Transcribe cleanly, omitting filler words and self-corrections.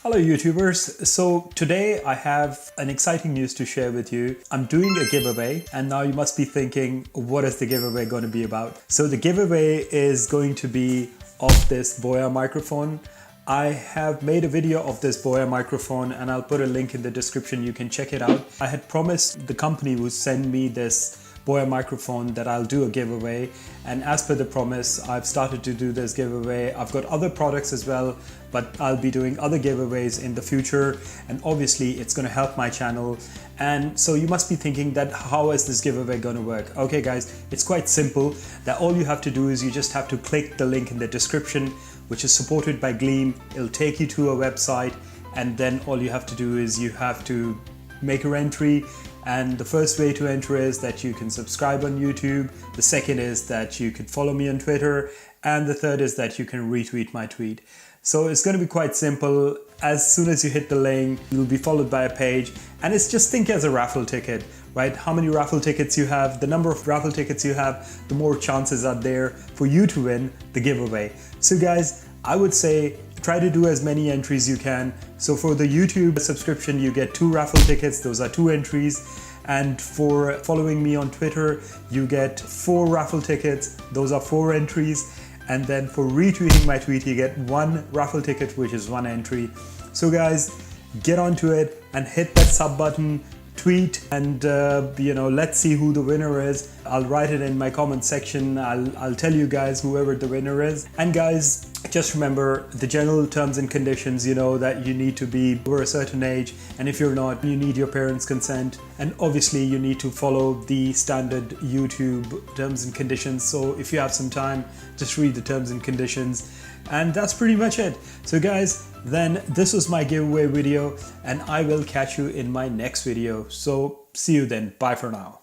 Hello YouTubers, so today I have an exciting news to share with you. I'm doing a giveaway and now you must be thinking, what is the giveaway going to be about? So the giveaway is going to be of this BOYA microphone. I have made a video of this BOYA microphone and I'll put a link in the description, you can check it out. I had promised the company would send me this BOYA microphone that I'll do a giveaway, and as per the promise I've started to do this giveaway. I've got other products as well, but I'll be doing other giveaways in the future, and obviously it's going to help my channel. And so you must be thinking that how is this giveaway going to work? Okay guys, it's quite simple. That all you have to do is you just have to click the link in the description, which is supported by Gleam. It'll take you to a website, and then all you have to do is you have to make your entry. And the first way to enter is that you can subscribe on YouTube. The second is that you can follow me on Twitter. And the third is that you can retweet my tweet. So it's going to be quite simple. As soon as you hit the link, you'll be followed by a page. And it's just think as a raffle ticket, right? How many raffle tickets you have, the number of raffle tickets you have, the more chances are there for you to win the giveaway. So guys, I would say try to do as many entries you can. So for the YouTube subscription, you get 2 raffle tickets. Those are 2 entries. And for following me on Twitter, you get 4 raffle tickets. Those are 4 entries. And then for retweeting my tweet, you get 1 raffle ticket, which is 1 entry. So guys, get onto it and hit that sub button, tweet, and let's see who the winner is. I'll write it in my comment section. I'll tell you guys whoever the winner is. And guys, just remember the general terms and conditions, that you need to be over a certain age, and if you're not, you need your parents' consent, and obviously you need to follow the standard YouTube terms and conditions. So if you have some time, just read the terms and conditions, and that's pretty much it. So guys, then this was my giveaway video, and I will catch you in my next video. So see you then. Bye for now.